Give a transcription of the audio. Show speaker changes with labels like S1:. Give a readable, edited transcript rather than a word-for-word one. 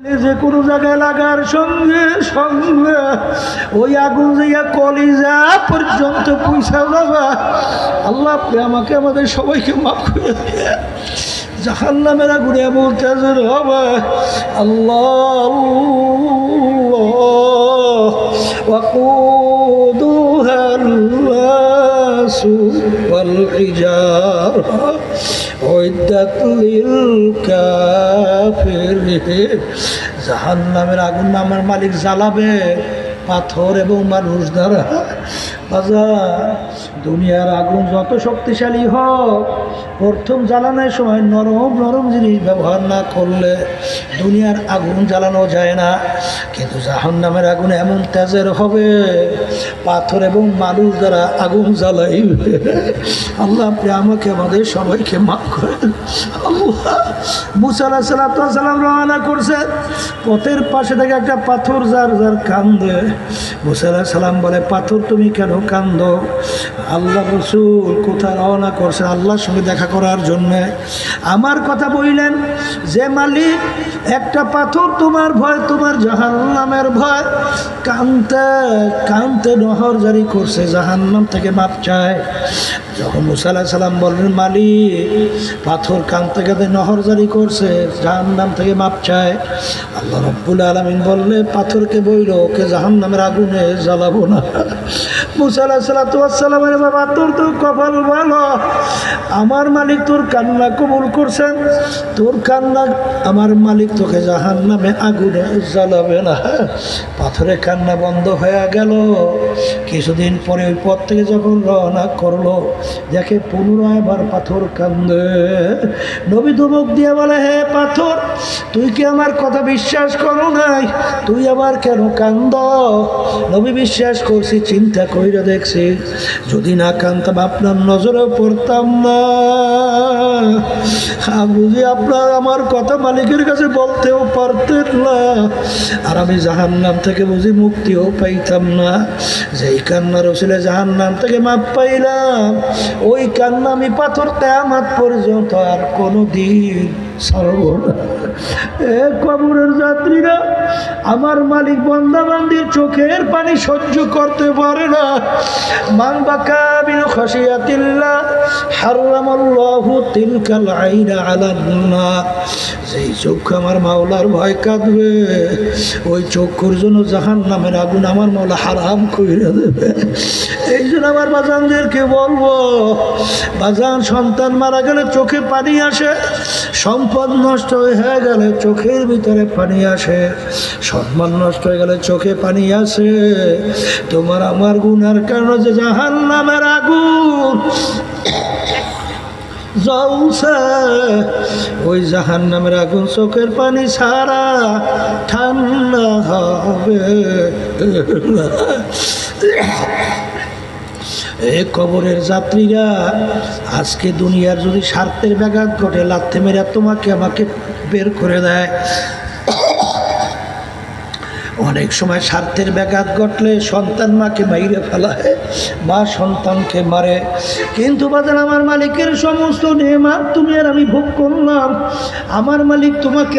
S1: যে কোনো জায়গায় লাগার সঙ্গে সঙ্গে ওই আগুন যাইয়া কলিজা পর্যন্ত পয়সা যাবা। আল্লাহ আপনি আমাকে আমাদের সবাইকে মাফ করে দিয়ে জাহান্নামের আগুনে বলতেছে হবে আল্লাহ ওয়াকুদুহা আন-নাসু ওয়াল হিজারা উইদ্দাত লিল কাফিরিন। জাহান্নামের আগুন আমার মালিক জ্বালাবে পাথর এবং মানুষ দ্বারা। দুনিয়ার আগুন যত শক্তিশালী হোক, প্রথম জ্বালানোর সময় নরম নরম জিনিস ব্যবহার না করলে দুনিয়ার আগুন জ্বালানো যায় না। কিন্তু জাহান্নামের আগুন এমন তেজের হবে, পাথর এবং মানুষ দ্বারা আগুন জ্বালাইবে। আল্লাহ আপনি আমাকে আমাদের সবাইকে মাফ করেন। মুসা আলাইহিস সালাম রওনা করছেন, পথের পাশে থেকে একটা পাথর যার যার কান্দে। মুসা আলাইহিস সালাম বলে, পাথর তুমি কেন কান্দো? আল্লাহ রাসূল কোথায় রওনা করছেন? আল্লাহর সঙ্গে দেখা করার জন্যে। আমার কথা বললেন যে মালিক একটা পাথর তোমার ভয়, তোমার জাহান্নামের ভয়, কানতে কানতে নহর জারি করছে, জাহান্নাম থেকে মাপ চায়। যখন মুসা আলাইহিস সালাম বললেন মালিক পাথর কানতে কাঁদতে নহর জারি করছে, জাহান্নাম থেকে মাপ চায়, আল্লাহ রাব্বুল আলামিন বললে পাথরকে বইল ওকে জাহান্নামের আগুনে জ্বালাবো না। মুসা আলাইহিস সালামের বাবা তোর তো কপাল ভালো, আমার মালিক তোর কান্না কবুল করছেন, তোর কান্না আমার মালিক তোকে জাহান্নামে আগুনে জ্বালাবে না। পাথরের কান্না বন্ধ হয়ে গেল। কিছুদিন পরে ওই পথ থেকে যখন রওনা করলো, দেখে পুনরায় আবার পাথর কান্দে। নবী ধমক দিয়ে বলে, হে পাথর তুই কি আমার কথা বিশ্বাস করো নাই? তুই আবার কেন কান্দ? নবী বিশ্বাস করছি, চিন্তা কইরা দেখছি, যদি না কান্দতাম আপনার নজরেও পড়তাম না। বুঝি আপনার আমার কথা মালিকের কাছে বলতেও পারতেন না, আর আমি জাহান্নাম থেকে বুঝি মুক্তিও পাইতাম না। যেই কান্নার ওসিলে জাহান্নাম থেকে মাপ পাইলাম, ওই কান্না আমি পাথর কিয়ামত পর্যন্ত আর কোনো দিন ছাড়ব না। এ কবরের যাত্রীরা, আমার মালিক বান্দা বান্দির চোখের পানি সহ্য করতে পারে না। মান বাকা মিন খাশিয়াতিল্লাহ হারামাল্লাহু তিলকাল আইনা আলান নার। যেই চোখ আমার মাওলার ভয় কাঁদবে, ওই চক্ষুর জন্য জাহান্নামের আগুন আমার মাওলা হারাম কইরা দেবে। এই জন্য আমার বাজানদেরকে বলবো, বাজান সন্তান মারা গেলে চোখে পানি আসে, সম্পদ নষ্ট হয়ে গেলে চোখের ভিতরে পানি আসে, সম্মান নষ্ট হয়ে গেলে চোখে পানি আসে। তোমার আমার গুনার কারণে যে জাহান্নামের আগুন জ্বলছে, ওই জাহান্নামের আগুন চোখের পানি ছাড়া ঠান্ডা হবে। এ কবরের যাত্রীরা, আজকে দুনিয়ার যদি স্বার্থের ব্যাঘাত ঘটে, লাথি মেরে তোমাকে আমাকে বের করে দেয়। অনেক সময় স্বার্থের ব্যাঘাত ঘটলে সন্তান মাকে মাইরে ফেলায়, মা সন্তানকে মারে। কিন্তু বাজান আমার মালিকের সমস্ত নেয়ামত তুমি আর আমি ভোগ করলাম, আমার মালিক তোমাকে